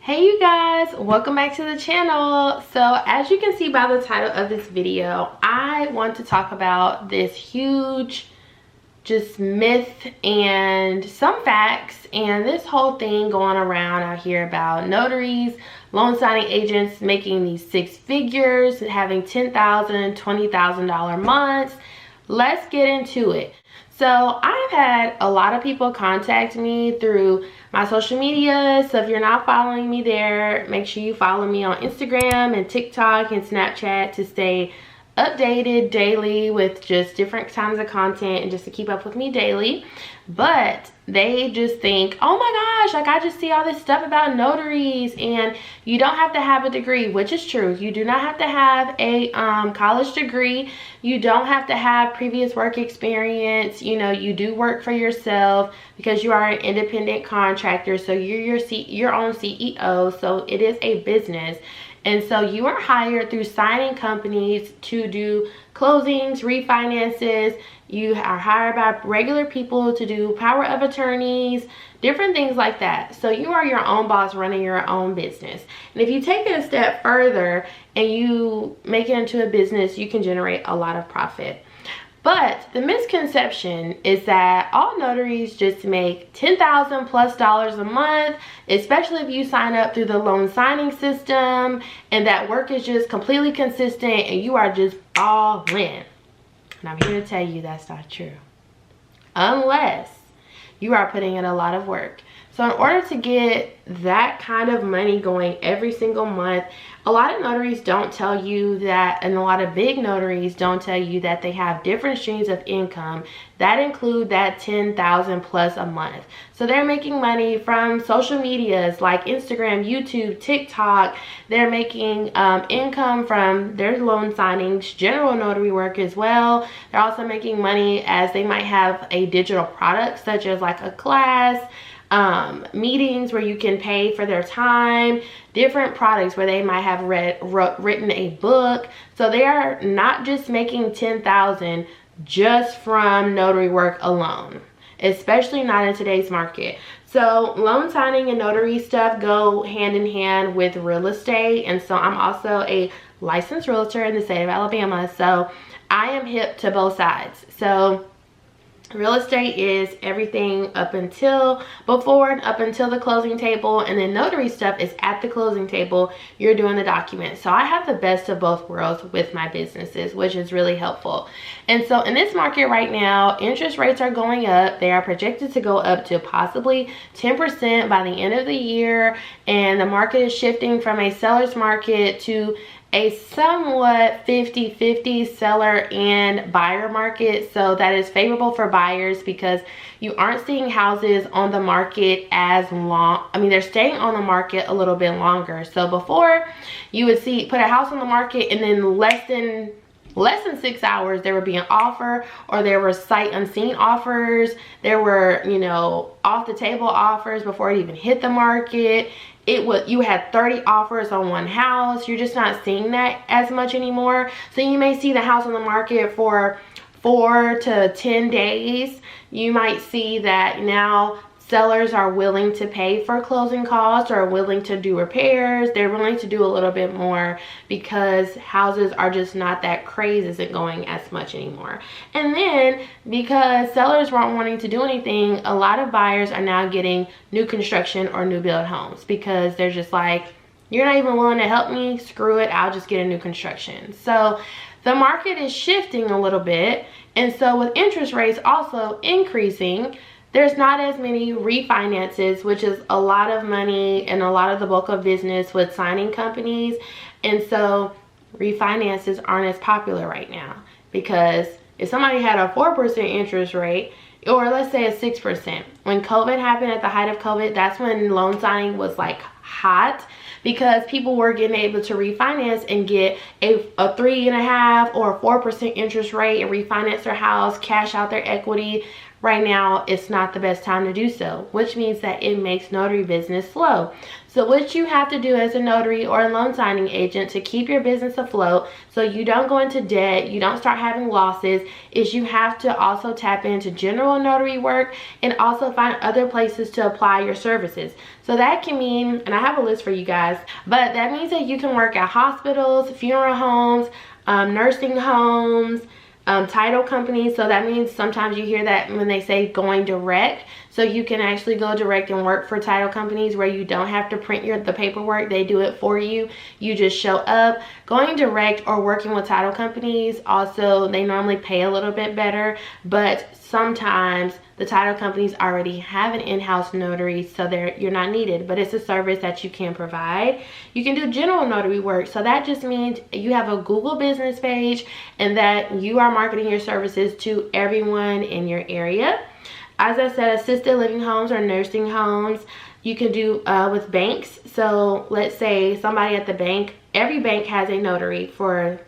Hey you guys, welcome back to the channel. So as you can see by the title of this video, I want to talk about this huge just myth and some facts and this whole thing going around out here about notaries, loan signing agents making these six figures and having $10,000, $20,000 months. Let's get into it. So I've had a lot of people contact me through my social media. So if you're not following me there, make sure you follow me on Instagram and TikTok and Snapchat to stay updated daily with just different kinds of content and just to keep up with me daily. But they just think, oh my gosh, like I just see all this stuff about notaries and you don't have to have a degree, which is true. You do not have to have a college degree. You don't have to have previous work experience. You know, you do work for yourself because you are an independent contractor. So you're your own CEO. So it is a business. And so you are hired through signing companies to do closings, refinances. You are hired by regular people to do power of attorneys, different things like that. So you are your own boss running your own business. And if you take it a step further and you make it into a business, you can generate a lot of profit. But the misconception is that all notaries just make $10,000 plus a month, especially if you sign up through the loan signing system, and that work is just completely consistent and you are just all in. And I'm here to tell you that's not true. Unless you are putting in a lot of work. So in order to get that kind of money going every single month, a lot of notaries don't tell you that, and a lot of big notaries don't tell you that they have different streams of income that include that $10,000 plus a month. So they're making money from social medias like Instagram, YouTube, TikTok. They're making income from their loan signings, general notary work as well. They're also making money as they might have a digital product such as like a class, meetings where you can pay for their time, different products where they might have written a book. So they are not just making $10,000 just from notary work alone, especially not in today's market. So loan signing and notary stuff go hand in hand with real estate. And so I'm also a licensed realtor in the state of Alabama. So I am hip to both sides. So real estate is everything up until the closing table, and then notary stuff is at the closing table. You're doing the documents. So I have the best of both worlds with my businesses, which is really helpful. And so in this market right now, interest rates are going up. They are projected to go up to possibly 10% by the end of the year, and the market is shifting from a seller's market to a somewhat 50-50 seller and buyer market. So that is favorable for buyers because you aren't seeing houses on the market as long. I mean, they're staying on the market a little bit longer. So before, you would put a house on the market and then less than 6 hours there would be an offer, or there were sight unseen offers. There were, you know, off the table offers before it even hit the market. You had 30 offers on one house. You're just not seeing that as much anymore. So you may see the house on the market for 4 to 10 days. You might see that now sellers are willing to pay for closing costs or willing to do repairs. They're willing to do a little bit more because houses are just not that crazy, isn't going as much anymore. And then because sellers weren't wanting to do anything, a lot of buyers are now getting new construction or new build homes because they're just like, you're not even willing to help me, screw it, I'll just get a new construction. So the market is shifting a little bit. And so with interest rates also increasing, there's not as many refinances, which is a lot of money and a lot of the bulk of business with signing companies. And so refinances aren't as popular right now because if somebody had a 4% interest rate, or let's say a 6%, when COVID happened, at the height of COVID, that's when loan signing was like hot because people were getting able to refinance and get a 3.5% or 4% interest rate and refinance their house, cash out their equity right now it's not the best time to do so, which means that it makes notary business slow. So what you have to do as a notary or a loan signing agent to keep your business afloat so you don't go into debt, you don't start having losses, is you have to also tap into general notary work and also find other places to apply your services. So that can mean, and I have a list for you guys, but that means that you can work at hospitals, funeral homes, nursing homes, title companies. So that means sometimes you hear that when they say going direct. So you can actually go direct and work for title companies where you don't have to print the paperwork. They do it for you. You just show up. Going direct or working with title companies, also they normally pay a little bit better, but sometimes the title companies already have an in-house notary, so you're not needed, but it's a service that you can provide. You can do general notary work, so that just means you have a Google business page and that you are marketing your services to everyone in your area. As I said, assisted living homes or nursing homes, you can do with banks. So let's say somebody at the bank, every bank has a notary for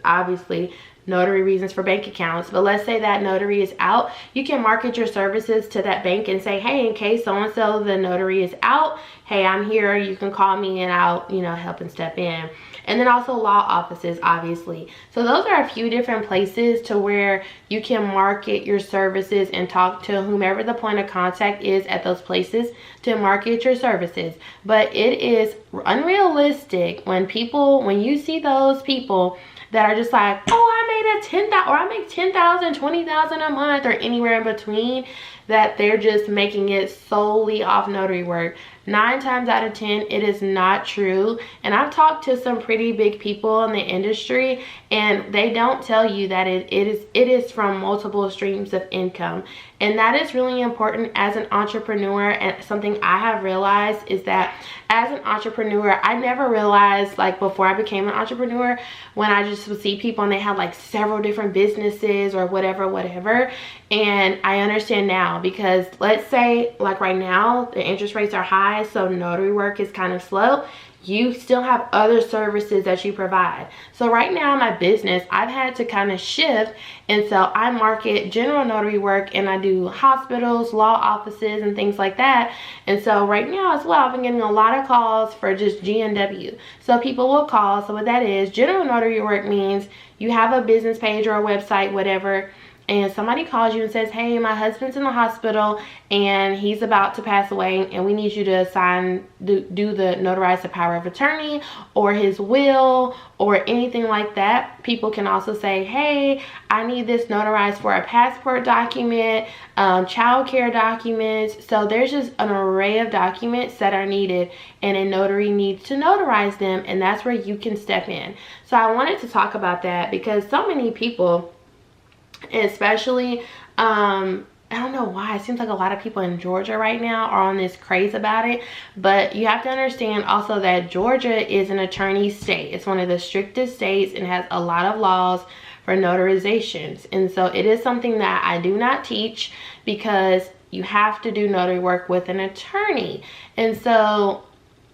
obviously notary reasons for bank accounts, but let's say that notary is out, you can market your services to that bank and say, hey, in case so-and-so the notary is out, hey, I'm here, you can call me and I'll help and step in. And then also law offices, obviously. So those are a few different places to where you can market your services and talk to whomever the point of contact is at those places to market your services. But it is unrealistic when you see those people that are just like, oh, I made $10,000 or I make $10,000, $20,000 a month or anywhere in between, that they're just making it solely off notary work. 9 times out of 10, it is not true. And I've talked to some pretty big people in the industry, and they don't tell you that it is from multiple streams of income. And that is really important as an entrepreneur. And something I have realized is that as an entrepreneur, I never realized, like before I became an entrepreneur, when I just would see people and they had like several different businesses or whatever. And I understand now, because let's say like right now the interest rates are high, so notary work is kind of slow. You still have other services that you provide. So right now in my business, I've had to kind of shift, and so I market general notary work and I do hospitals, law offices, and things like that. And so right now as well, I've been getting a lot of calls for just GNW. So people will call. So what that is, general notary work means you have a business page or a website, whatever, and somebody calls you and says, hey, my husband's in the hospital and he's about to pass away, and we need you to do the notarize the power of attorney or his will or anything like that. People can also say, hey, I need this notarized for a passport document, child care documents. So there's just an array of documents that are needed, and a notary needs to notarize them, and that's where you can step in. So I wanted to talk about that because so many people, especially I don't know why, it seems like a lot of people in Georgia right now are on this craze about it, but you have to understand also that Georgia is an attorney state. It's one of the strictest states and has a lot of laws for notarizations, and so it is something that I do not teach because you have to do notary work with an attorney. And so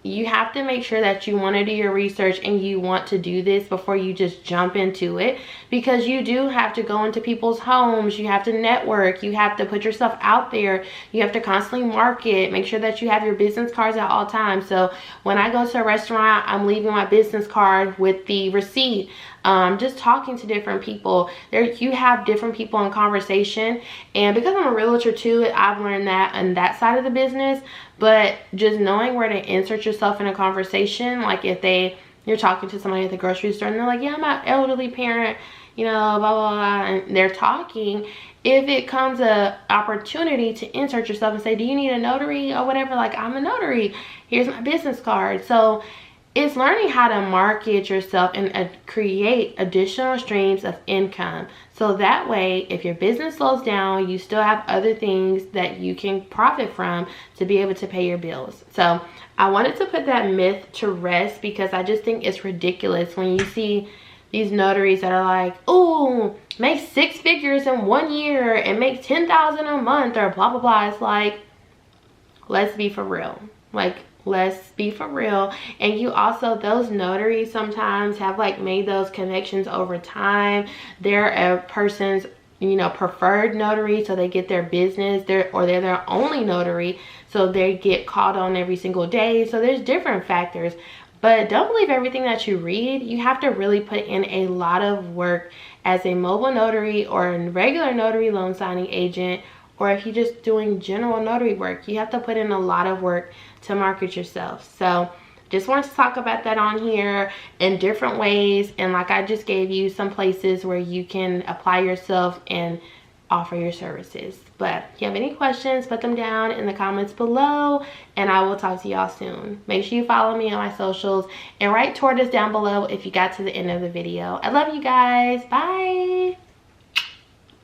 you have to make sure that you want to do your research and you want to do this before you just jump into it, because you do have to go into people's homes, you have to network, you have to put yourself out there, you have to constantly market, make sure that you have your business cards at all times. So when I go to a restaurant, I'm leaving my business card with the receipt. Just talking to different people. You have different people in conversation, and because I'm a realtor too, I've learned that on that side of the business. But just knowing where to insert yourself in a conversation, like if you're talking to somebody at the grocery store and they're like, yeah, I'm an elderly parent, blah, blah, blah, and they're talking, if it comes a opportunity to insert yourself and say, do you need a notary or whatever, like, I'm a notary, here's my business card. So it's learning how to market yourself and create additional streams of income. So that way, if your business slows down, you still have other things that you can profit from to be able to pay your bills. So I wanted to put that myth to rest, because I just think it's ridiculous when you see these notaries that are like, oh, make 6 figures in 1 year and make $10,000 a month or blah, blah, blah. It's like, let's be for real. Let's be for real. And you also, those notaries sometimes have like made those connections over time. They're a person's you know, preferred notary, so they get their business, they're their only notary, so they get called on every single day. So there's different factors, but don't believe everything that you read. You have to really put in a lot of work as a mobile notary or a regular notary loan signing agent, or if you're just doing general notary work, you have to put in a lot of work to market yourself. So just wanted to talk about that on here in different ways. And like I just gave you some places where you can apply yourself and offer your services. But if you have any questions, put them down in the comments below, and I will talk to y'all soon. Make sure you follow me on my socials and write tortoise down below if you got to the end of the video. I love you guys. Bye.